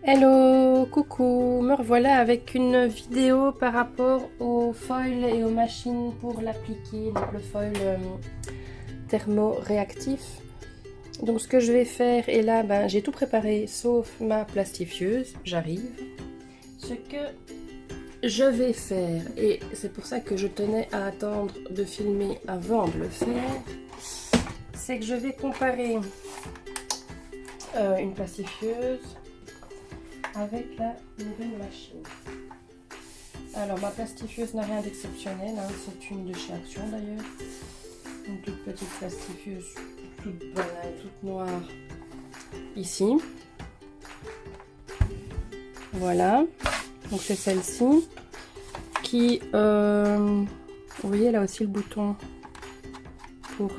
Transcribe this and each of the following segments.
Hello, coucou, me revoilà avec une vidéo par rapport au foil et aux machines pour l'appliquer, donc le foil thermoréactif. Donc ce que je vais faire, et là j'ai tout préparé sauf ma plastifieuse, j'arrive. Ce que je vais faire, et c'est pour ça que je tenais à attendre de filmer avant de le faire, c'est que je vais comparer une plastifieuse avec la nouvelle machine. Alors ma plastifieuse n'a rien d'exceptionnel, hein. C'est une de chez Action d'ailleurs. Une toute petite plastifieuse, toute banale, toute noire ici. Voilà, donc c'est celle-ci qui, vous voyez là aussi le bouton pour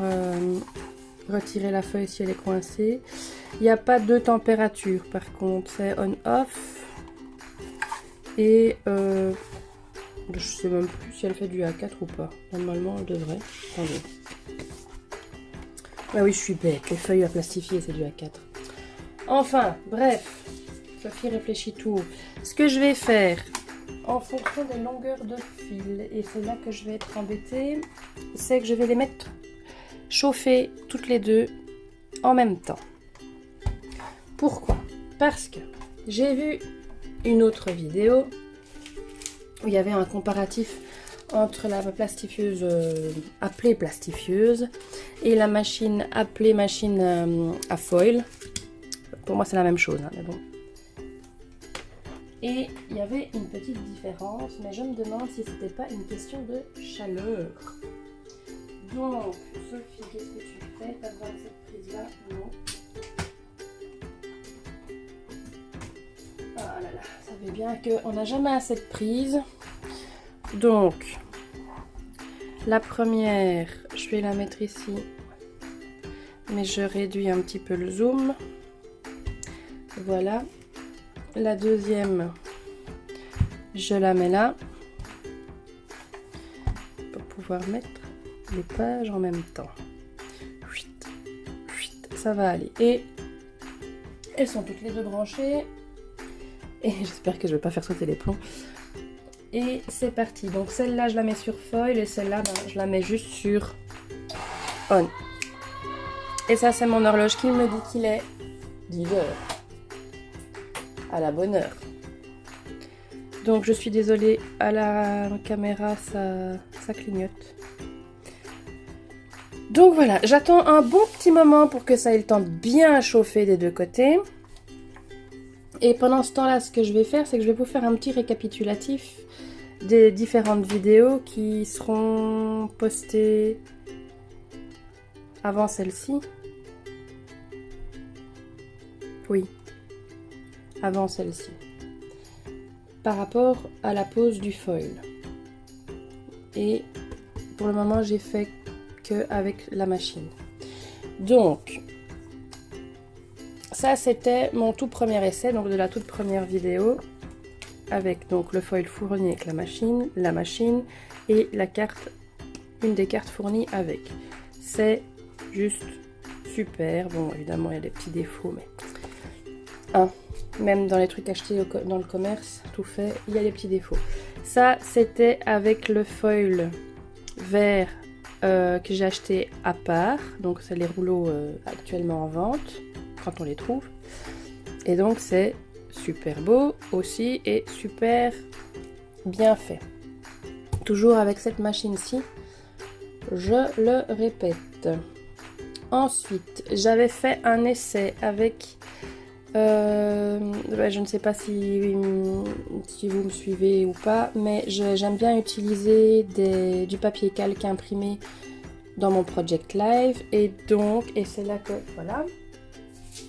retirer la feuille si elle est coincée. Il n'y a pas de température par contre, c'est on-off. Et je sais même plus si elle fait du A4 ou pas. Normalement elle devrait. Attendez. Ah oui, je suis bête, les feuilles à plastifier c'est du A4. Enfin, bref, Sophie réfléchit tout. Ce que je vais faire, en fonction des longueurs de fil, et c'est là que je vais être embêtée, c'est que je vais les mettre chauffer toutes les deux en même temps. Pourquoi? Parce que j'ai vu une autre vidéo où il y avait un comparatif entre la plastifieuse appelée plastifieuse et la machine appelée machine à foil. Pour moi c'est la même chose, hein, mais bon. Et il y avait une petite différence, mais je me demande si c'était pas une question de chaleur. Donc, Sophie, qu'est-ce que tu fais? T'as besoin de cette prise-là? Non. Ah là là, vous savez bien qu'on n'a jamais assez de prises. Donc, la première, je vais la mettre ici, mais je réduis un petit peu le zoom. Voilà. La deuxième, je la mets là pour pouvoir mettre les pages en même temps. Ça va aller. Et elles sont toutes les deux branchées. Et j'espère que je ne vais pas faire sauter les plombs. Et c'est parti. Donc celle-là, je la mets sur foil et celle-là, je la mets juste sur on. Et ça, c'est mon horloge qui me dit qu'il est 10 heures. À la bonne heure. Donc je suis désolée, à la caméra, ça clignote. Donc voilà, j'attends un bon petit moment pour que ça ait le temps de bien chauffer des deux côtés. Et pendant ce temps-là, ce que je vais faire, c'est que je vais vous faire un petit récapitulatif des différentes vidéos qui seront postées avant celle-ci. Oui, avant celle-ci. Par rapport à la pose du foil. Et pour le moment, j'ai fait que avec la machine. Donc, ça c'était mon tout premier essai, donc de la toute première vidéo, avec donc le foil fourni avec la machine et la carte, une des cartes fournies avec. C'est juste super. Bon, évidemment, il y a des petits défauts, mais même dans les trucs achetés dans le commerce, tout fait, il y a des petits défauts. Ça, c'était avec le foil vert que j'ai acheté à part. Donc, c'est les rouleaux actuellement en vente, quand on les trouve. Et donc, c'est super beau aussi et super bien fait. Toujours avec cette machine-ci, je le répète. Ensuite, j'avais fait un essai avec... je ne sais pas si vous me suivez ou pas, mais j'aime bien utiliser du papier calque imprimé dans mon Project Live. Et donc, et c'est là que, voilà,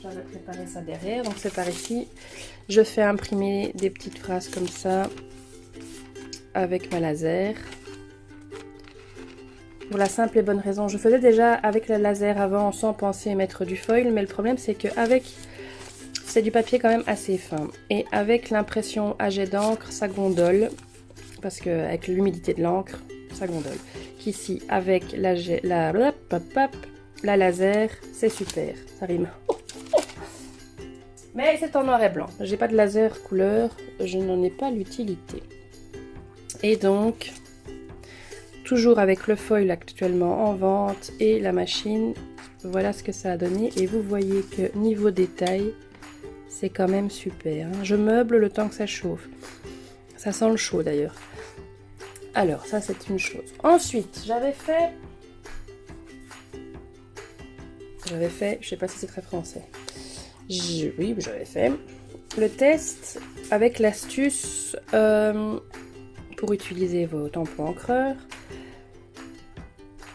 j'avais préparé ça derrière, donc c'est par ici. Je fais imprimer des petites phrases comme ça avec ma laser. Pour la simple et bonne raison, je faisais déjà avec la laser avant sans penser mettre du foil, mais le problème c'est qu'avec... C'est du papier quand même assez fin. Et avec l'impression à jet d'encre, ça gondole. Parce que avec l'humidité de l'encre, ça gondole. Qu'ici, avec la laser, c'est super. Ça rime. Mais c'est en noir et blanc. J'ai pas de laser couleur, je n'en ai pas l'utilité. Et donc, toujours avec le foil actuellement en vente et la machine, voilà ce que ça a donné. Et vous voyez que niveau détail, c'est quand même super. Hein. Je meuble le temps que ça chauffe. Ça sent le chaud d'ailleurs. Alors, ça c'est une chose. Ensuite, j'avais fait, je sais pas si c'est très français. Oui, j'avais fait le test avec l'astuce pour utiliser vos tampons encreurs,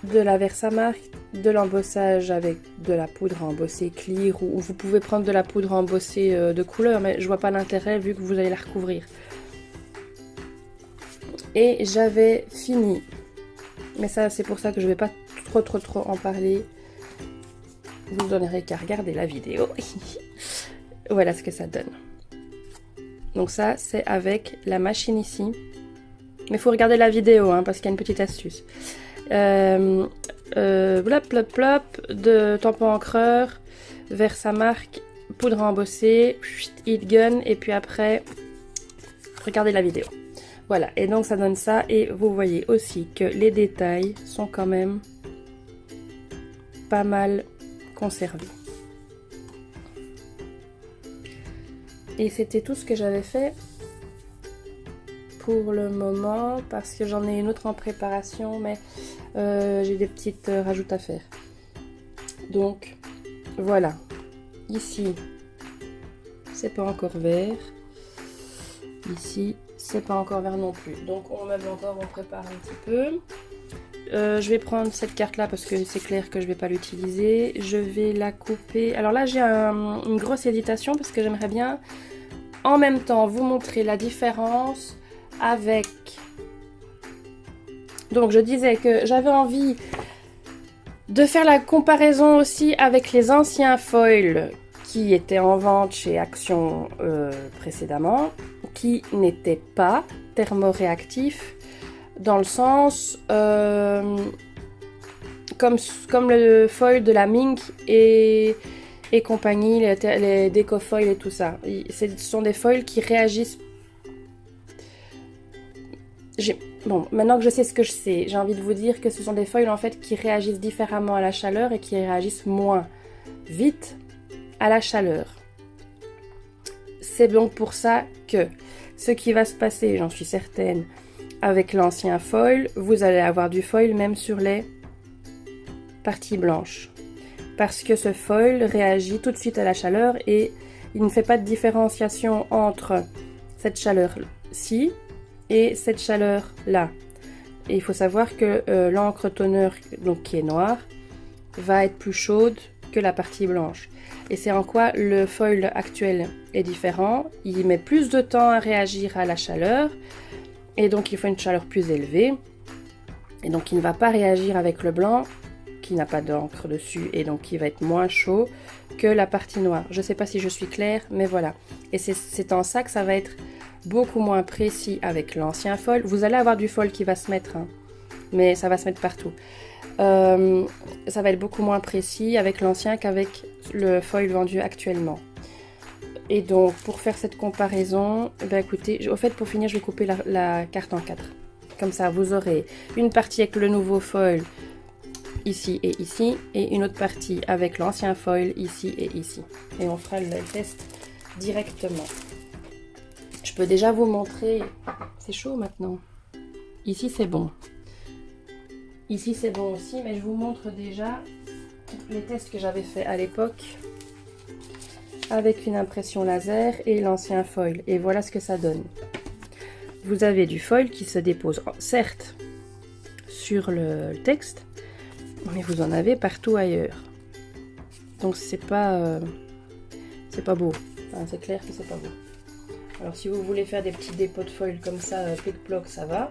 de la Versamark, de l'embossage avec de la poudre embossée clear, ou vous pouvez prendre de la poudre embossée de couleur, mais je vois pas l'intérêt vu que vous allez la recouvrir. Et j'avais fini, mais ça c'est pour ça que je vais pas trop en parler. Vous n'aurez qu'à regarder la vidéo. Voilà ce que ça donne. Donc ça c'est avec la machine ici. Mais il faut regarder la vidéo hein, parce qu'il y a une petite astuce. Plop, de tampon encreur, Versamark, poudre embossée, heat gun et puis après, regardez la vidéo. Voilà, et donc ça donne ça et vous voyez aussi que les détails sont quand même pas mal conservés. Et c'était tout ce que j'avais fait pour le moment parce que j'en ai une autre en préparation mais j'ai des petites rajoutes à faire. Donc voilà, ici c'est pas encore vert, ici c'est pas encore vert non plus, donc on meuble encore, on prépare un petit peu. Je vais prendre cette carte là parce que c'est clair que je vais pas l'utiliser. Je vais la couper. Alors là j'ai une grosse hésitation parce que j'aimerais bien en même temps vous montrer la différence avec... Donc je disais que j'avais envie de faire la comparaison aussi avec les anciens foils qui étaient en vente chez Action précédemment, qui n'étaient pas thermoréactifs dans le sens comme le foil de la Mink et compagnie, les Decofoil et tout ça. Ce sont des foils qui réagissent. Bon, maintenant que je sais ce que je sais, j'ai envie de vous dire que ce sont des foils en fait qui réagissent différemment à la chaleur et qui réagissent moins vite à la chaleur. C'est donc pour ça que ce qui va se passer, j'en suis certaine, avec l'ancien foil, vous allez avoir du foil même sur les parties blanches. Parce que ce foil réagit tout de suite à la chaleur et il ne fait pas de différenciation entre cette chaleur-ci et cette chaleur-là. Et il faut savoir que l'encre toner, donc qui est noire, va être plus chaude que la partie blanche. Et c'est en quoi le foil actuel est différent. Il met plus de temps à réagir à la chaleur et donc il faut une chaleur plus élevée. Et donc il ne va pas réagir avec le blanc qui n'a pas d'encre dessus et donc qui va être moins chaud que la partie noire. Je ne sais pas si je suis claire, mais voilà. Et c'est en ça que ça va être beaucoup moins précis avec l'ancien foil. Vous allez avoir du foil qui va se mettre, hein, mais ça va se mettre partout. Ça va être beaucoup moins précis avec l'ancien qu'avec le foil vendu actuellement. Et donc pour faire cette comparaison, ben écoutez, au fait pour finir je vais couper la carte en 4. Comme ça vous aurez une partie avec le nouveau foil ici et une autre partie avec l'ancien foil ici et ici. Et on fera le test directement. Je peux déjà vous montrer, c'est chaud maintenant. Ici c'est bon. Ici c'est bon aussi, mais je vous montre déjà les tests que j'avais fait à l'époque avec une impression laser et l'ancien foil. Et voilà ce que ça donne. Vous avez du foil qui se dépose, certes, sur le texte, mais vous en avez partout ailleurs. Donc c'est pas beau. Enfin, c'est clair que c'est pas beau. Alors si vous voulez faire des petits dépôts de foil comme ça, plic-ploc, ça va.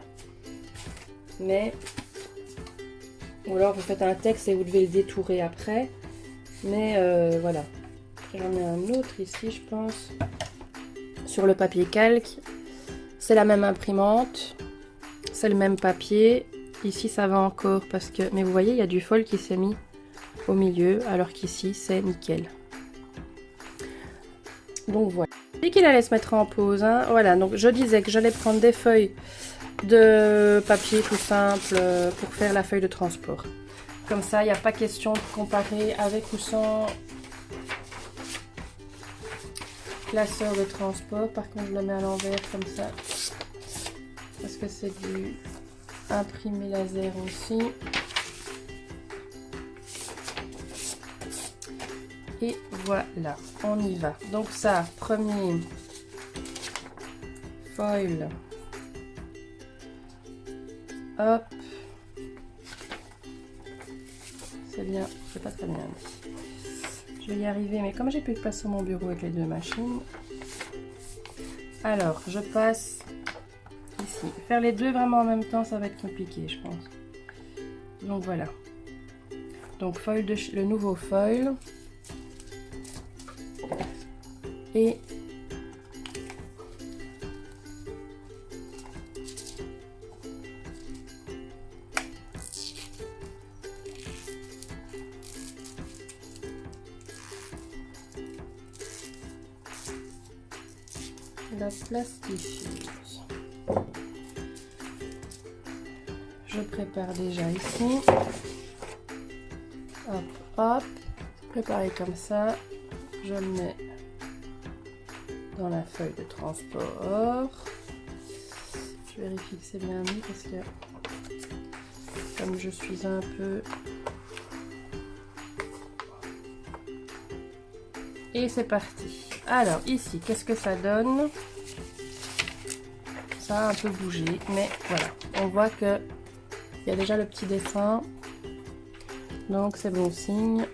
Mais... ou alors vous faites un texte et vous devez le détourer après. Mais voilà. J'en ai un autre ici, je pense. Sur le papier calque. C'est la même imprimante. C'est le même papier. Ici, ça va encore parce que... mais vous voyez, il y a du foil qui s'est mis au milieu. Alors qu'ici, c'est nickel. Donc voilà. Et qu'il allait se mettre en pause. Hein. Voilà, donc je disais que j'allais prendre des feuilles de papier tout simple pour faire la feuille de transport. Comme ça, il n'y a pas question de comparer avec ou sans classeur de transport. Par contre, je le mets à l'envers comme ça. Parce que c'est du imprimé laser aussi. Et voilà, on y va. Donc ça, premier foil. Hop. C'est bien, c'est pas très bien dit. Je vais y arriver, mais comme j'ai plus de place sur mon bureau avec les deux machines. Alors, je passe ici. Faire les deux vraiment en même temps, ça va être compliqué, je pense. Donc voilà. Donc foil le nouveau foil. Et la plastifieuse. Je prépare déjà ici. Hop, hop. Préparé comme ça. Je le mets dans la feuille de transport. Je vérifie que c'est bien mis parce que comme je suis un peu... Et c'est parti. Alors ici, qu'est-ce que ça donne? Ça a un peu bougé, mais voilà. On voit que il y a déjà le petit dessin. Donc c'est bon signe.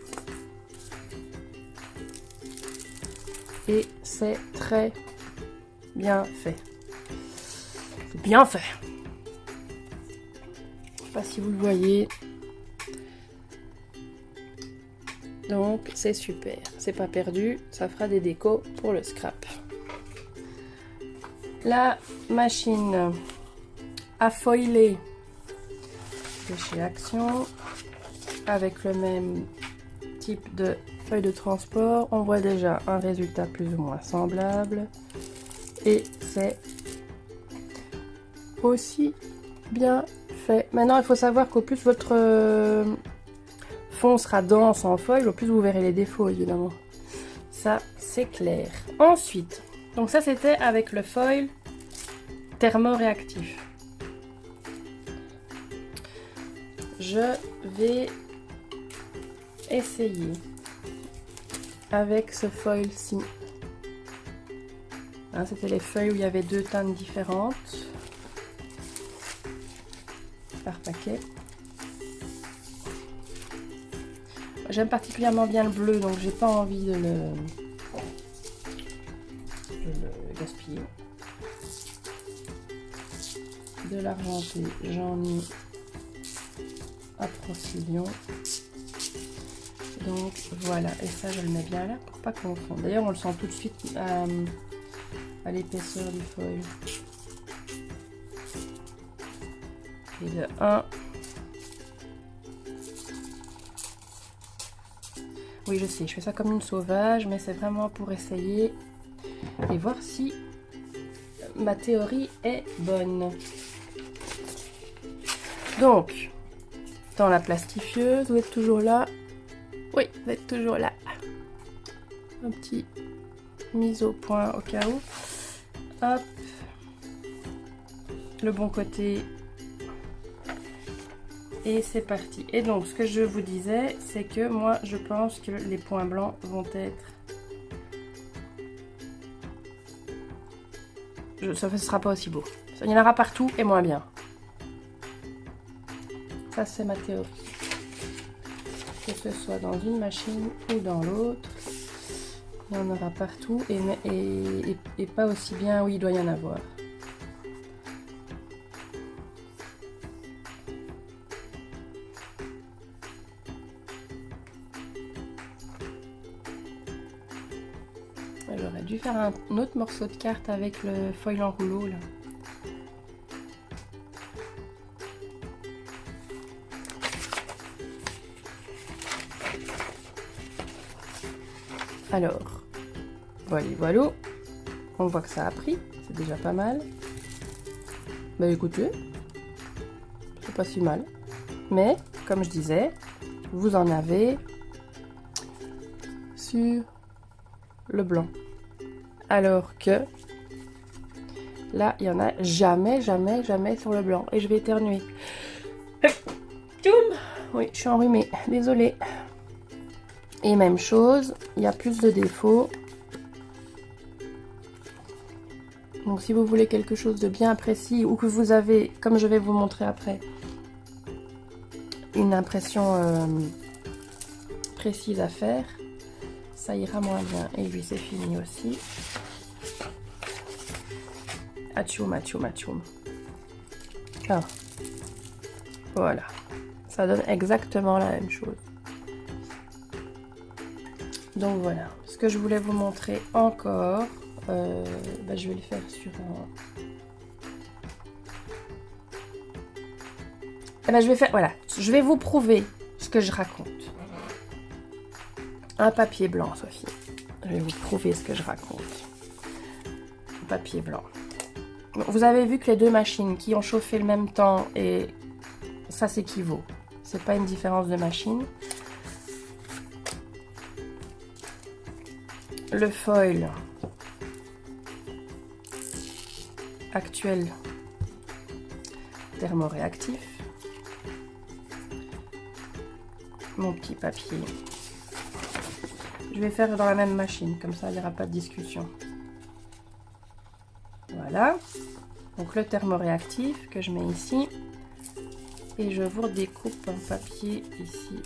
Et c'est très bien fait. C'est bien fait. Je sais pas si vous le voyez. Donc c'est super. C'est pas perdu. Ça fera des décos pour le scrap. La machine à foiler de chez Action. Avec le même type de feuille de transport, on voit déjà un résultat plus ou moins semblable et c'est aussi bien fait. Maintenant il faut savoir qu'au plus votre fond sera dense en foil, au plus vous verrez les défauts évidemment. Ça c'est clair. Ensuite, donc ça c'était avec le foil thermoréactif. Je vais essayer avec ce foil-ci. Hein, c'était les feuilles où il y avait deux teintes différentes par paquet. J'aime particulièrement bien le bleu, donc j'ai pas envie de le gaspiller. De l'argenté, j'en ai à Procilion. Donc voilà, et ça je le mets bien là pour pas confondre. D'ailleurs on le sent tout de suite à l'épaisseur du foil. Et le 1. Oui je sais, je fais ça comme une sauvage, mais c'est vraiment pour essayer et voir si ma théorie est bonne. Donc, dans la plastifieuse, vous êtes toujours là? Oui, vous êtes toujours là. Un petit mise au point au cas où. Hop. Le bon côté. Et c'est parti. Et donc, ce que je vous disais, c'est que moi, je pense que les points blancs vont être... Ça ne sera pas aussi beau. Il y en aura partout et moins bien. Ça, c'est ma théorie. Que ce soit dans une machine ou dans l'autre, il y en aura partout et pas aussi bien où il doit y en avoir. J'aurais dû faire un autre morceau de carte avec le foil en rouleau là. Alors, Voilà, voilà. On voit que ça a pris, c'est déjà pas mal. Bah écoutez, c'est pas si mal. Mais, comme je disais, vous en avez sur le blanc. Alors que là, il n'y en a jamais, jamais, jamais sur le blanc. Et je vais éternuer. Oui, je suis enrhumée, désolée. Et même chose, il y a plus de défauts. Donc si vous voulez quelque chose de bien précis ou que vous avez, comme je vais vous montrer après, une impression précise à faire, ça ira moins bien. Et lui c'est fini aussi. Atchoum, atchoum, atchoum. Ah. Voilà. Ça donne exactement la même chose. Donc voilà. Ce que je voulais vous montrer encore, je vais le faire sur un... voilà. Je vais vous prouver ce que je raconte. Un papier blanc, Sophie. Je vais vous prouver ce que je raconte. Un papier blanc. Vous avez vu que les deux machines qui ont chauffé le même temps et ça s'équivaut. C'est pas une différence de machine. Le foil actuel thermoréactif. Mon petit papier. Je vais faire dans la même machine, comme ça il n'y aura pas de discussion. Voilà. Donc le thermoréactif que je mets ici. Et je vous redécoupe un papier ici.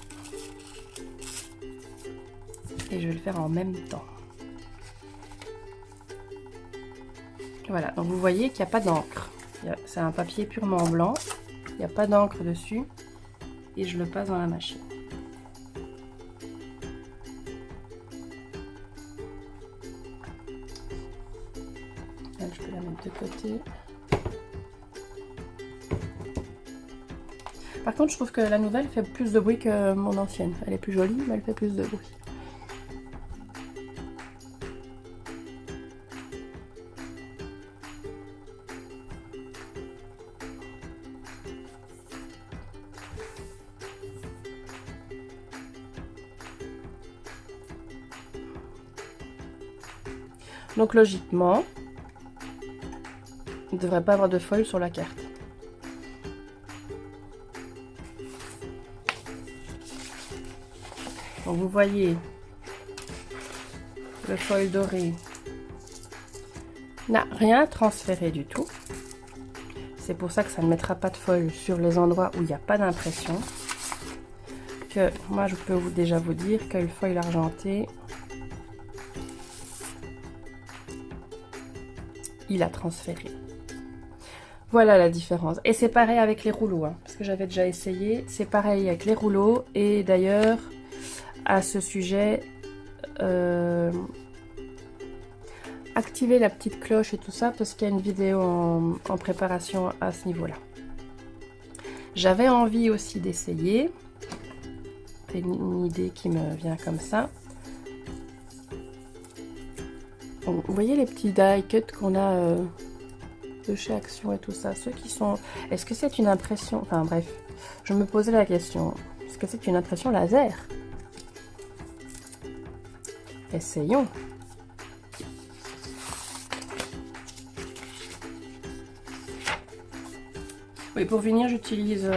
Et je vais le faire en même temps. Voilà, donc vous voyez qu'il n'y a pas d'encre. C'est un papier purement blanc. Il n'y a pas d'encre dessus. Et je le passe dans la machine. Là, je peux la mettre de côté. Par contre, je trouve que la nouvelle fait plus de bruit que mon ancienne. Elle est plus jolie, mais elle fait plus de bruit. Donc logiquement, il ne devrait pas avoir de foil sur la carte. Donc vous voyez, le foil doré n'a rien transféré du tout. C'est pour ça que ça ne mettra pas de foil sur les endroits où il n'y a pas d'impression. Que moi je peux déjà vous dire que le foil argenté, il a transféré. Voilà la différence. Et c'est pareil avec les rouleaux, hein, parce que j'avais déjà essayé. C'est pareil avec les rouleaux. Et d'ailleurs, à ce sujet, activez la petite cloche et tout ça, parce qu'il y a une vidéo en préparation à ce niveau-là. J'avais envie aussi d'essayer. C'est une idée qui me vient comme ça. Vous voyez les petits die cut qu'on a de chez Action et tout ça, ceux qui sont... Est-ce que c'est une impression... Enfin bref, je me posais la question. Est-ce que c'est une impression laser? Essayons. Oui, pour finir, j'utilise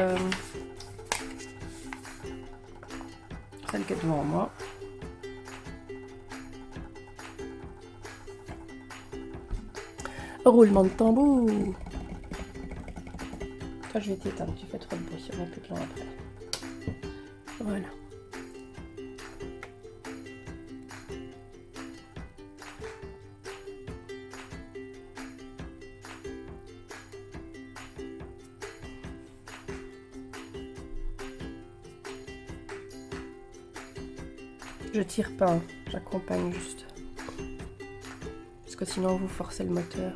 celle qui est devant moi. Roulement de tambour. Toi, je vais t'éteindre, tu fais trop de bruit, on n'a plus de temps après. Voilà. Je tire pas, j'accompagne juste. Parce que sinon vous forcez le moteur.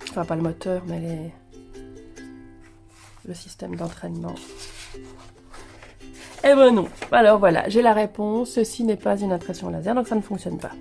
Enfin pas le moteur, mais le système d'entraînement. Eh ben non. Alors voilà, j'ai la réponse. Ceci n'est pas une impression laser, donc ça ne fonctionne pas.